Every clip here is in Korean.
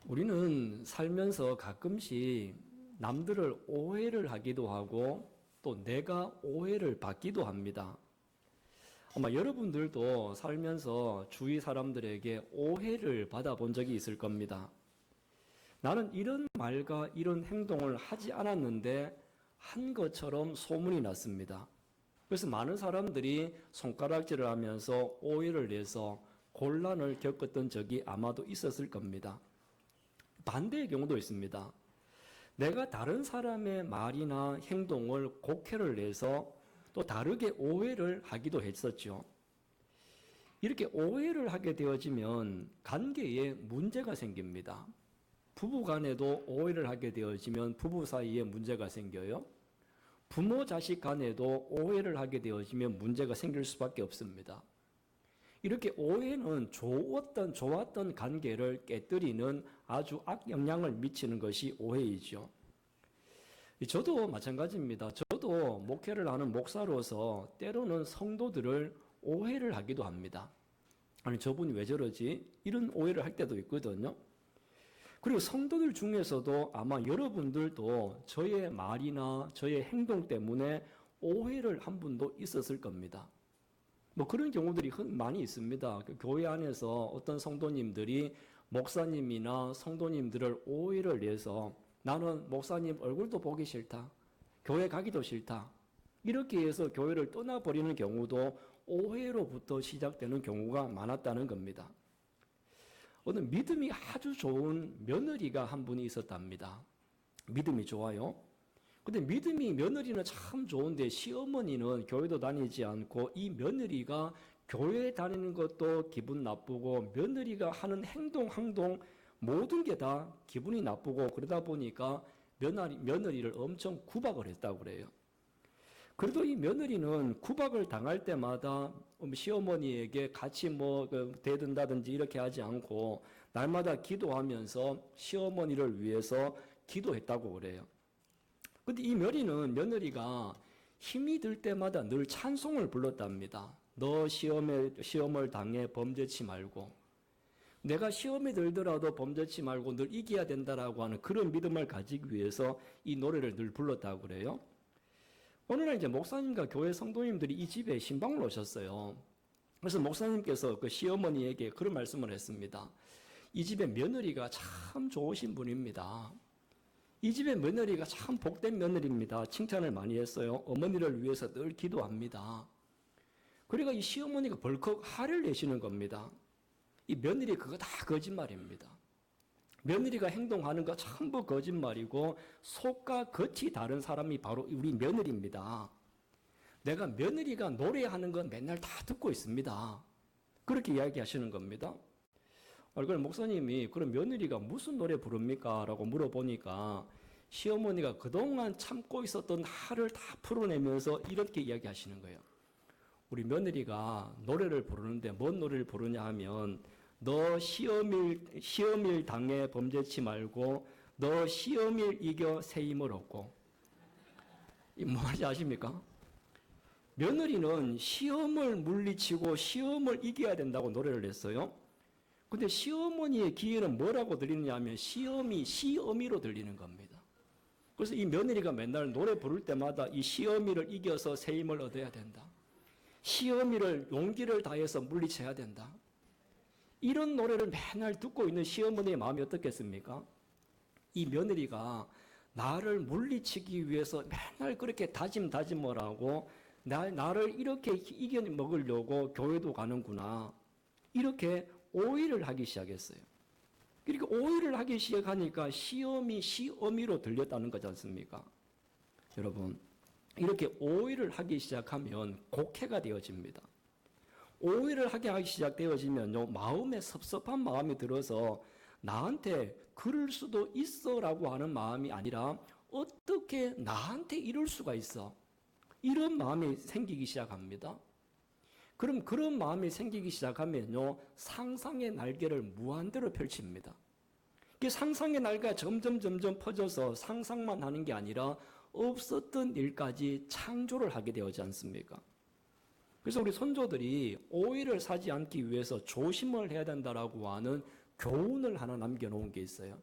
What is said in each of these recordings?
우리는 살면서 가끔씩 남들을 오해를 하기도 하고 또 내가 오해를 받기도 합니다. 아마 여러분들도 살면서 주위 사람들에게 오해를 받아본 적이 있을 겁니다. 나는 이런 말과 이런 행동을 하지 않았는데 한 것처럼 소문이 났습니다. 그래서 많은 사람들이 손가락질을 하면서 오해를 내서 곤란을 겪었던 적이 아마도 있었을 겁니다. 반대의 경우도 있습니다. 내가 다른 사람의 말이나 행동을 곡해를 내서 또 다르게 오해를 하기도 했었죠. 이렇게 오해를 하게 되어지면 관계에 문제가 생깁니다. 부부 간에도 오해를 하게 되어지면 부부 사이에 문제가 생겨요. 부모 자식 간에도 오해를 하게 되어지면 문제가 생길 수밖에 없습니다. 이렇게 오해는 좋았던 관계를 깨뜨리는 아주 악영향을 미치는 것이 오해이죠. 저도 마찬가지입니다. 저도 목회를 하는 목사로서 때로는 성도들을 오해를 하기도 합니다. 아니, 저분이 왜 저러지? 이런 오해를 할 때도 있거든요. 그리고 성도들 중에서도 아마 여러분들도 저의 말이나 저의 행동 때문에 오해를 한 분도 있었을 겁니다. 그런 경우들이 많이 있습니다. 교회 안에서 어떤 성도님들이 목사님이나 성도님들을 오해를 내서 나는 목사님 얼굴도 보기 싫다. 교회 가기도 싫다. 이렇게 해서 교회를 떠나버리는 경우도 오해로부터 시작되는 경우가 많았다는 겁니다. 어느 믿음이 아주 좋은 며느리가 한 분이 있었답니다. 믿음이 좋아요. 근데 며느리는 참 좋은데 시어머니는 교회도 다니지 않고 이 며느리가 교회 다니는 것도 기분 나쁘고 며느리가 하는 행동 모든 게 다 기분이 나쁘고 그러다 보니까 며느리를 엄청 구박을 했다고 그래요. 그래도 이 며느리는 구박을 당할 때마다 시어머니에게 같이 대든다든지 이렇게 하지 않고 날마다 기도하면서 시어머니를 위해서 기도했다고 그래요. 근데 이 며느리가 힘이 들 때마다 늘 찬송을 불렀답니다. 너 시험을 당해 범죄치 말고 내가 시험이 들더라도 범죄치 말고 늘 이겨야 된다라고 하는 그런 믿음을 가지기 위해서 이 노래를 늘 불렀다고 그래요. 어느 날 이제 목사님과 교회 성도님들이 이 집에 신방을 오셨어요. 그래서 목사님께서 그 시어머니에게 그런 말씀을 했습니다. 이 집의 며느리가 참 좋으신 분입니다. 이 집의 며느리가 참 복된 며느리입니다. 칭찬을 많이 했어요. 어머니를 위해서 늘 기도합니다. 그러니까 이 시어머니가 벌컥 화를 내시는 겁니다. 이 며느리 그거 다 거짓말입니다. 며느리가 행동하는 거 전부 거짓말이고 속과 겉이 다른 사람이 바로 우리 며느리입니다. 내가 며느리가 노래하는 건 맨날 다 듣고 있습니다. 그렇게 이야기하시는 겁니다. 그럼 목사님이 그럼 며느리가 무슨 노래 부릅니까? 라고 물어보니까 시어머니가 그동안 참고 있었던 화를 다 풀어내면서 이렇게 이야기하시는 거예요. 우리 며느리가 노래를 부르는데 뭔 노래를 부르냐 하면 너 시험일 당해 범죄치 말고 너 시험일 이겨 새 힘을 얻고. 이 뭐 말인지 아십니까? 며느리는 시험을 물리치고 시험을 이겨야 된다고 노래를 했어요. 근데 시어머니의 귀에는 뭐라고 들리느냐 하면 시어미로 들리는 겁니다. 그래서 이 며느리가 맨날 노래 부를 때마다 이 시어미를 이겨서 새 힘을 얻어야 된다. 시어미를 용기를 다해서 물리쳐야 된다. 이런 노래를 맨날 듣고 있는 시어머니의 마음이 어떻겠습니까? 이 며느리가 나를 물리치기 위해서 맨날 그렇게 다짐을 하고 나를 이렇게 이겨먹으려고 교회도 가는구나. 이렇게 오해를 하기 시작했어요. 그러니까 오해를 하기 시작하니까 시어미로 들렸다는 거지 않습니까? 여러분, 이렇게 오해를 하기 시작하면 곡해가 되어집니다. 오해를 하기 시작되어지면요, 마음에 섭섭한 마음이 들어서 나한테 그럴 수도 있어라고 하는 마음이 아니라 어떻게 나한테 이럴 수가 있어? 이런 마음이 생기기 시작합니다. 그럼 그런 마음이 생기기 시작하면요, 상상의 날개를 무한대로 펼칩니다. 이 상상의 날개가 점점 퍼져서 상상만 하는 게 아니라 없었던 일까지 창조를 하게 되지 않습니까? 그래서 우리 선조들이 오해를 사지 않기 위해서 조심을 해야 된다라고 하는 교훈을 하나 남겨놓은 게 있어요.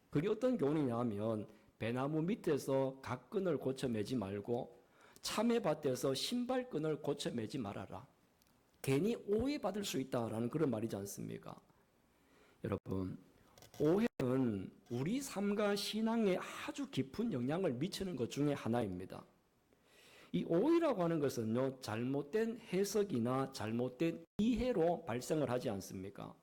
그게 어떤 교훈이냐 하면 배나무 밑에서 갓끈을 고쳐 매지 말고 참외밭에서 신발끈을 고쳐 매지 말아라. 괜히 오해받을 수 있다라는 그런 말이지 않습니까? 여러분, 오해는 우리 삶과 신앙에 아주 깊은 영향을 미치는 것 중에 하나입니다. 이 오해라고 하는 것은요, 잘못된 해석이나 잘못된 이해로 발생을 하지 않습니까?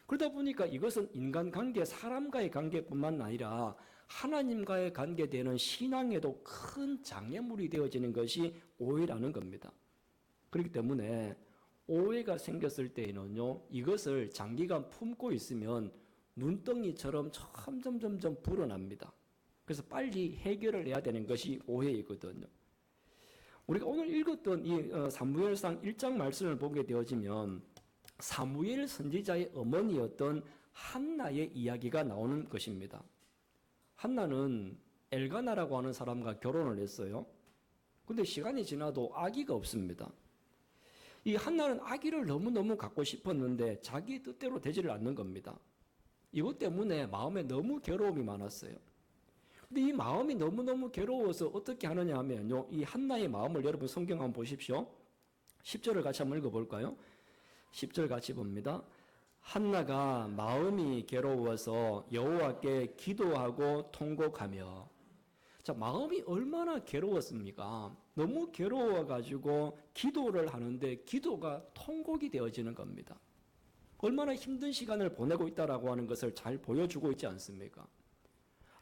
그러다 보니까 이것은 인간관계, 사람과의 관계뿐만 아니라 하나님과의 관계되는 신앙에도 큰 장애물이 되어지는 것이 오해라는 겁니다. 그렇기 때문에 오해가 생겼을 때에는요, 이것을 장기간 품고 있으면 눈덩이처럼 점점 불어납니다. 그래서 빨리 해결을 해야 되는 것이 오해이거든요. 우리가 오늘 읽었던 이 사무엘상 1장 말씀을 보게 되어지면 사무엘 선지자의 어머니였던 한나의 이야기가 나오는 것입니다. 한나는 엘가나라고 하는 사람과 결혼을 했어요. 근데 시간이 지나도 아기가 없습니다. 이 한나는 아기를 너무너무 갖고 싶었는데 자기 뜻대로 되지를 않는 겁니다. 이것 때문에 마음에 너무 괴로움이 많았어요. 근데 이 마음이 너무너무 괴로워서 어떻게 하느냐 하면요, 이 한나의 마음을 여러분 성경 한번 보십시오. 10절을 같이 한번 읽어볼까요? 10절 같이 봅니다. 한나가 마음이 괴로워서 여호와께 기도하고 통곡하며. 자, 마음이 얼마나 괴로웠습니까? 너무 괴로워가지고 기도를 하는데 기도가 통곡이 되어지는 겁니다. 얼마나 힘든 시간을 보내고 있다라고 하는 것을 잘 보여주고 있지 않습니까?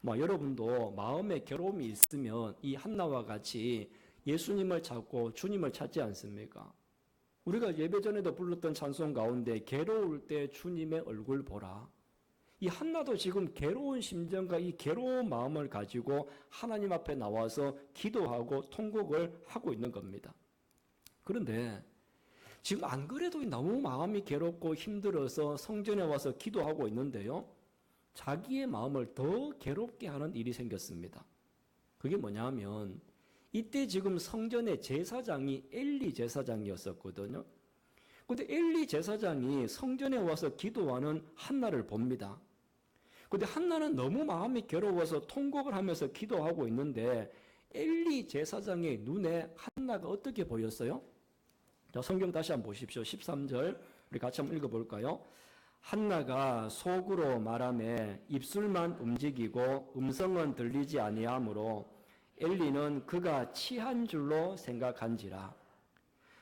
여러분도 마음에 괴로움이 있으면 이 한나와 같이 예수님을 찾고 주님을 찾지 않습니까? 우리가 예배 전에도 불렀던 찬송 가운데 괴로울 때 주님의 얼굴 보라. 이 한나도 지금 괴로운 심정과 이 괴로운 마음을 가지고 하나님 앞에 나와서 기도하고 통곡을 하고 있는 겁니다. 그런데 지금 안 그래도 너무 마음이 괴롭고 힘들어서 성전에 와서 기도하고 있는데요, 자기의 마음을 더 괴롭게 하는 일이 생겼습니다. 그게 뭐냐 하면 이때 지금 성전의 제사장이 엘리 제사장이었었거든요. 근데 엘리 제사장이 성전에 와서 기도하는 한나를 봅니다. 근데 한나는 너무 마음이 괴로워서 통곡을 하면서 기도하고 있는데 엘리 제사장의 눈에 한나가 어떻게 보였어요? 자, 성경 다시 한번 보십시오. 13절 우리 같이 한번 읽어볼까요? 한나가 속으로 말하매 입술만 움직이고 음성은 들리지 아니하므로 엘리는 그가 취한 줄로 생각한지라.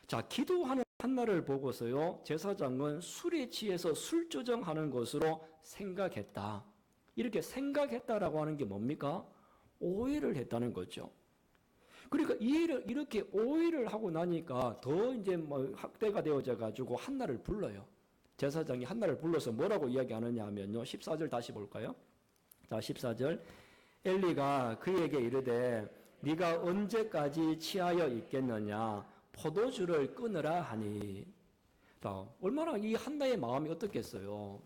자, 기도하는 한나를 보고서요, 제사장은 술에 취해서 술 조정하는 것으로 생각했다. 이렇게 생각했다라고 하는 게 뭡니까? 오해를 했다는 거죠. 그러니까 이렇게 오해를 하고 나니까 더 이제 확대가 되어져 가지고 한나를 불러요. 제사장이 한나를 불러서 뭐라고 이야기하느냐 하면요, 14절 다시 볼까요? 자, 14절. 엘리가 그에게 이르되 네가 언제까지 취하여 있겠느냐, 포도주를 끊으라 하니. 자, 얼마나 이 한나의 마음이 어떻겠어요?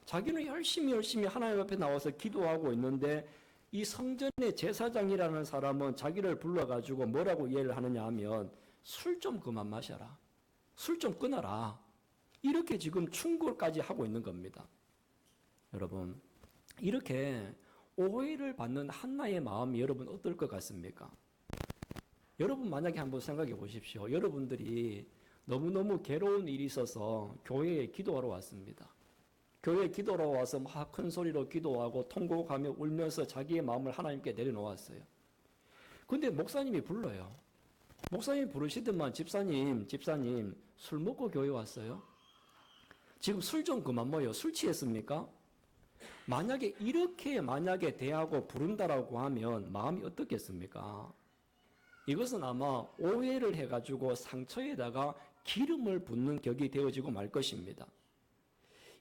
자기는 열심히 하나님 앞에 나와서 기도하고 있는데 이 성전의 제사장이라는 사람은 자기를 불러가지고 뭐라고 이해를 하느냐 하면 술 좀 그만 마셔라, 술 좀 끊어라, 이렇게 지금 충고까지 하고 있는 겁니다. 여러분, 이렇게 오해를 받는 한나의 마음이 여러분 어떨 것 같습니까? 여러분 만약에 한번 생각해 보십시오. 여러분들이 너무너무 괴로운 일이 있어서 교회에 기도하러 왔습니다. 교회에 기도하러 와서 막 큰 소리로 기도하고 통곡하며 울면서 자기의 마음을 하나님께 내려놓았어요. 근데 목사님이 불러요. 목사님이 부르시더만 집사님 술 먹고 교회 왔어요? 지금 술 좀 그만 먹어요. 술 취했습니까? 만약에 이렇게 대하고 부른다라고 하면 마음이 어떻겠습니까? 이것은 아마 오해를 해가지고 상처에다가 기름을 붓는 격이 되어지고 말 것입니다.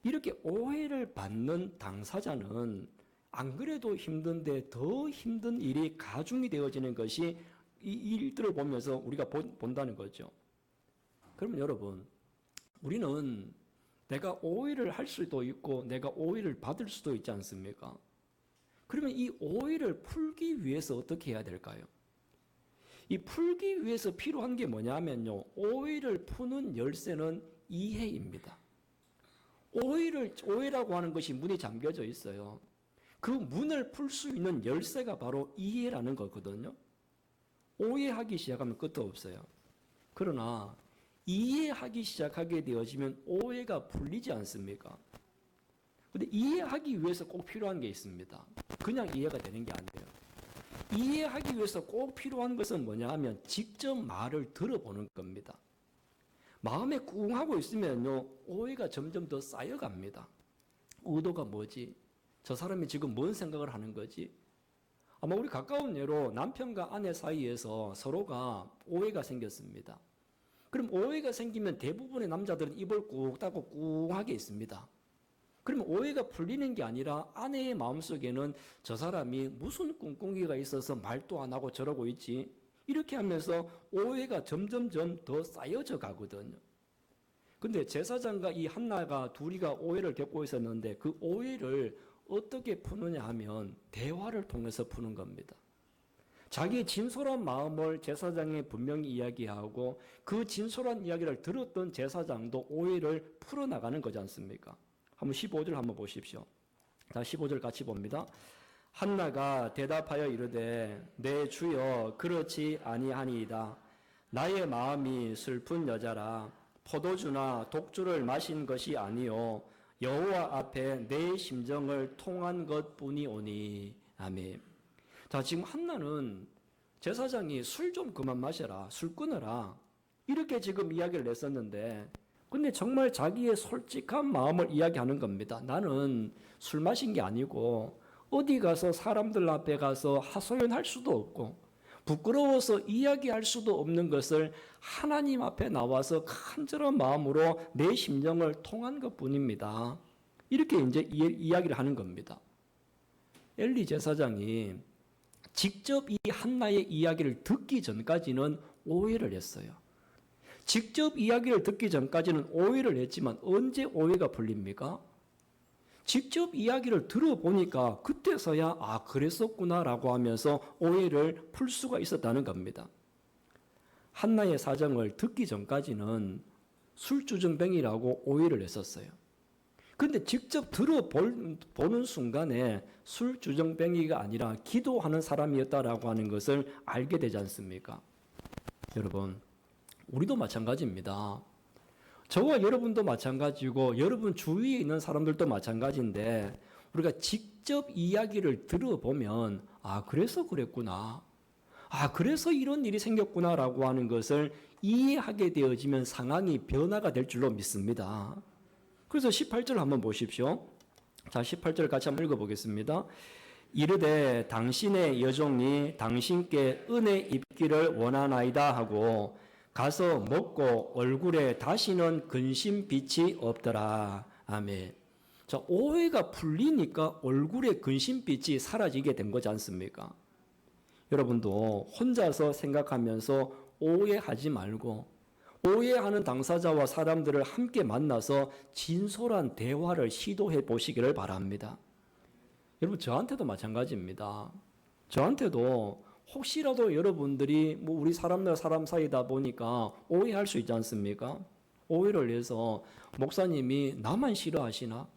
이렇게 오해를 받는 당사자는 안 그래도 힘든데 더 힘든 일이 가중이 되어지는 것이 이 일들을 보면서 우리가 본다는 거죠. 그러면 여러분, 우리는 내가 오해를 할 수도 있고 내가 오해를 받을 수도 있지 않습니까? 그러면 이 오해를 풀기 위해서 어떻게 해야 될까요? 이 풀기 위해서 필요한 게 뭐냐면요, 오해를 푸는 열쇠는 이해입니다. 오해라고 하는 것이 문이 잠겨져 있어요. 그 문을 풀 수 있는 열쇠가 바로 이해라는 거거든요. 오해하기 시작하면 끝도 없어요. 그러나 이해하기 시작하게 되어지면 오해가 풀리지 않습니까? 근데 이해하기 위해서 꼭 필요한 게 있습니다. 그냥 이해가 되는 게 아니에요. 이해하기 위해서 꼭 필요한 것은 뭐냐 하면 직접 말을 들어보는 겁니다. 마음에 꿍 하고 있으면요, 오해가 점점 더 쌓여갑니다. 의도가 뭐지? 저 사람이 지금 뭔 생각을 하는 거지? 아마 우리 가까운 예로 남편과 아내 사이에서 서로가 오해가 생겼습니다. 그럼 오해가 생기면 대부분의 남자들은 입을 꾹 닫고 꿍하게 있습니다. 그러면 오해가 풀리는 게 아니라 아내의 마음속에는 저 사람이 무슨 꿍꿍이가 있어서 말도 안 하고 저러고 있지? 이렇게 하면서 오해가 점점점 더 쌓여져 가거든요. 근데 제사장과 이 한나가 둘이가 오해를 겪고 있었는데 그 오해를 어떻게 푸느냐 하면 대화를 통해서 푸는 겁니다. 자기의 진솔한 마음을 제사장에 분명히 이야기하고 그 진솔한 이야기를 들었던 제사장도 오해를 풀어나가는 거지 않습니까? 한번 15절 한번 보십시오. 자, 15절 같이 봅니다. 한나가 대답하여 이르되 내 주여 그렇지 아니하니이다. 나의 마음이 슬픈 여자라 포도주나 독주를 마신 것이 아니요 여호와 앞에 내 심정을 통한 것뿐이오니. 아멘. 자, 지금 한나는 제사장이 술 좀 그만 마셔라, 술 끊어라, 이렇게 지금 이야기를 냈었는데, 근데 정말 자기의 솔직한 마음을 이야기하는 겁니다. 나는 술 마신 게 아니고 어디 가서 사람들 앞에 가서 하소연할 수도 없고 부끄러워서 이야기할 수도 없는 것을 하나님 앞에 나와서 간절한 마음으로 내 심정을 통한 것뿐입니다. 이렇게 이제 이야기를 하는 겁니다. 엘리 제사장이 직접 이 한나의 이야기를 듣기 전까지는 오해를 했어요. 직접 이야기를 듣기 전까지는 오해를 했지만 언제 오해가 풀립니까? 직접 이야기를 들어보니까 그때서야 아 그랬었구나라고 하면서 오해를 풀 수가 있었다는 겁니다. 한나의 사정을 듣기 전까지는 술주정뱅이라고 오해를 했었어요. 그런데 직접 들어보는 순간에 술주정뱅이가 아니라 기도하는 사람이었다라고 하는 것을 알게 되지 않습니까? 여러분, 우리도 마찬가지입니다. 저와 여러분도 마찬가지고 여러분 주위에 있는 사람들도 마찬가지인데 우리가 직접 이야기를 들어보면 아 그래서 그랬구나, 아 그래서 이런 일이 생겼구나라고 하는 것을 이해하게 되어지면 상황이 변화가 될 줄로 믿습니다. 그래서 18절 한번 보십시오. 자, 18절 같이 한번 읽어보겠습니다. 이르되 당신의 여종이 당신께 은혜 입기를 원하나이다 하고 가서 먹고 얼굴에 다시는 근심빛이 없더라. 아멘. 자, 오해가 풀리니까 얼굴에 근심빛이 사라지게 된 거지 않습니까? 여러분도 혼자서 생각하면서 오해하지 말고 오해하는 당사자와 사람들을 함께 만나서 진솔한 대화를 시도해 보시기를 바랍니다. 여러분, 저한테도 마찬가지입니다. 저한테도 혹시라도 여러분들이 우리 사람들 사람 사이다 보니까 오해할 수 있지 않습니까? 오해를 해서 목사님이 나만 싫어하시나?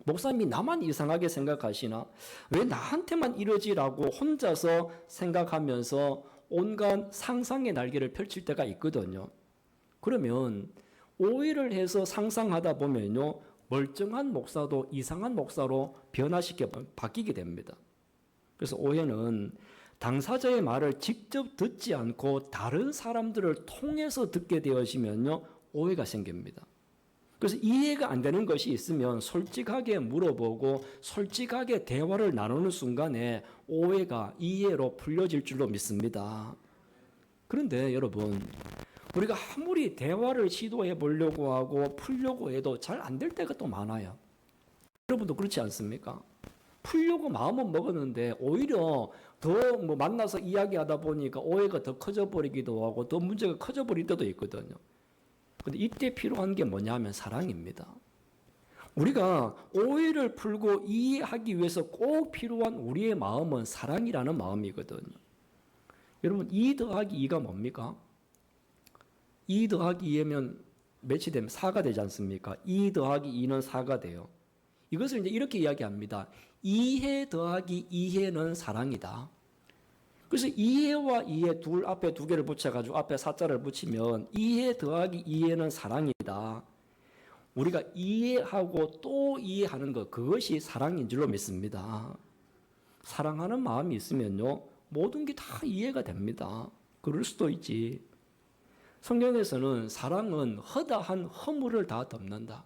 목사님이 나만 이상하게 생각하시나? 왜 나한테만 이러지라고 혼자서 생각하면서 온갖 상상의 날개를 펼칠 때가 있거든요. 그러면 오해를 해서 상상하다 보면요, 멀쩡한 목사도 이상한 목사로 바뀌게 됩니다. 그래서 오해는 당사자의 말을 직접 듣지 않고 다른 사람들을 통해서 듣게 되어지면요, 오해가 생깁니다. 그래서 이해가 안 되는 것이 있으면 솔직하게 물어보고 솔직하게 대화를 나누는 순간에 오해가 이해로 풀려질 줄로 믿습니다. 그런데 여러분, 우리가 아무리 대화를 시도해 보려고 하고 풀려고 해도 잘 안 될 때가 또 많아요. 여러분도 그렇지 않습니까? 풀려고 마음은 먹었는데 오히려 더 만나서 이야기하다 보니까 오해가 더 커져 버리기도 하고 더 문제가 커져 버릴 때도 있거든요. 근데 이때 필요한 게 뭐냐 하면 사랑입니다. 우리가 오해를 풀고 이해하기 위해서 꼭 필요한 우리의 마음은 사랑이라는 마음이거든요. 여러분, 2 더하기 2가 뭡니까? 2 더하기 2면 몇이 되면 4가 되지 않습니까? 2 더하기 2는 4가 돼요. 이것을 이제 이렇게 이야기합니다. 이해 더하기 이해는 사랑이다. 그래서 이해와 이해 둘 앞에 두 개를 붙여가지고 앞에 4자를 붙이면 이해 더하기 이해는 사랑이다. 우리가 이해하고 또 이해하는 것, 그것이 사랑인 줄로 믿습니다. 사랑하는 마음이 있으면요, 모든 게 다 이해가 됩니다. 그럴 수도 있지. 성경에서는 사랑은 허다한 허물을 다 덮는다.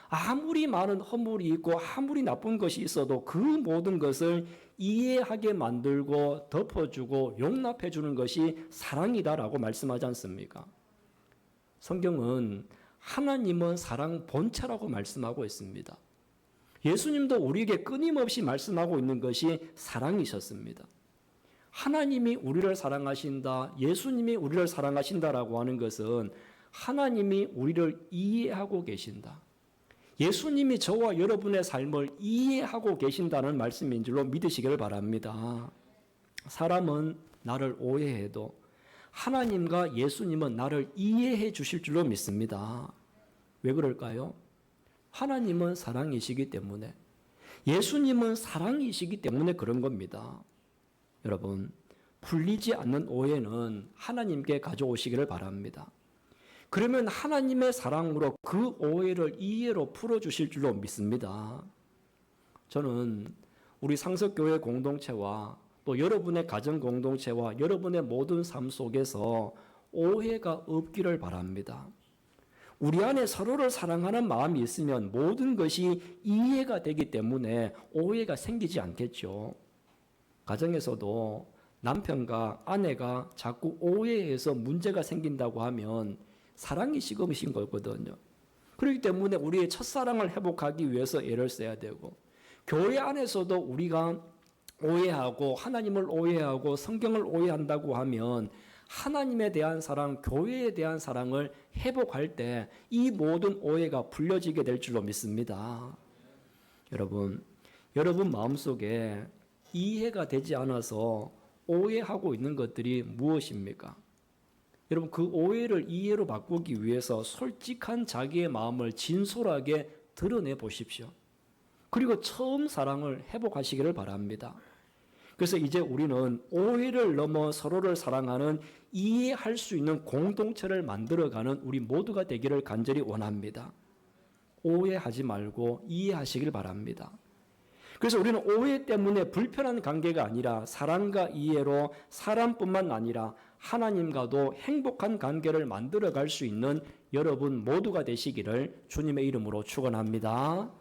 아무리 많은 허물이 있고 아무리 나쁜 것이 있어도 그 모든 것을 이해하게 만들고 덮어주고 용납해주는 것이 사랑이다라고 말씀하지 않습니까? 성경은 하나님은 사랑 본체라고 말씀하고 있습니다. 예수님도 우리에게 끊임없이 말씀하고 있는 것이 사랑이셨습니다. 하나님이 우리를 사랑하신다, 예수님이 우리를 사랑하신다라고 하는 것은 하나님이 우리를 이해하고 계신다. 예수님이 저와 여러분의 삶을 이해하고 계신다는 말씀인 줄로 믿으시기를 바랍니다. 사람은 나를 오해해도 하나님과 예수님은 나를 이해해 주실 줄로 믿습니다. 왜 그럴까요? 하나님은 사랑이시기 때문에, 예수님은 사랑이시기 때문에 그런 겁니다. 여러분, 풀리지 않는 오해는 하나님께 가져오시기를 바랍니다. 그러면 하나님의 사랑으로 그 오해를 이해로 풀어주실 줄로 믿습니다. 저는 우리 상석교회 공동체와 또 여러분의 가정 공동체와 여러분의 모든 삶 속에서 오해가 없기를 바랍니다. 우리 안에 서로를 사랑하는 마음이 있으면 모든 것이 이해가 되기 때문에 오해가 생기지 않겠죠. 가정에서도 남편과 아내가 자꾸 오해해서 문제가 생긴다고 하면 사랑이 식으신 거거든요. 그렇기 때문에 우리의 첫사랑을 회복하기 위해서 애를 써야 되고, 교회 안에서도 우리가 오해하고 하나님을 오해하고 성경을 오해한다고 하면 하나님에 대한 사랑, 교회에 대한 사랑을 회복할 때 이 모든 오해가 풀려지게 될 줄로 믿습니다. 여러분 마음속에 이해가 되지 않아서 오해하고 있는 것들이 무엇입니까? 여러분, 그 오해를 이해로 바꾸기 위해서 솔직한 자기의 마음을 진솔하게 드러내 보십시오. 그리고 처음 사랑을 회복하시기를 바랍니다. 그래서 이제 우리는 오해를 넘어 서로를 사랑하는, 이해할 수 있는 공동체를 만들어가는 우리 모두가 되기를 간절히 원합니다. 오해하지 말고 이해하시길 바랍니다. 그래서 우리는 오해 때문에 불편한 관계가 아니라 사랑과 이해로 사람뿐만 아니라 하나님과도 행복한 관계를 만들어갈 수 있는 여러분 모두가 되시기를 주님의 이름으로 축원합니다.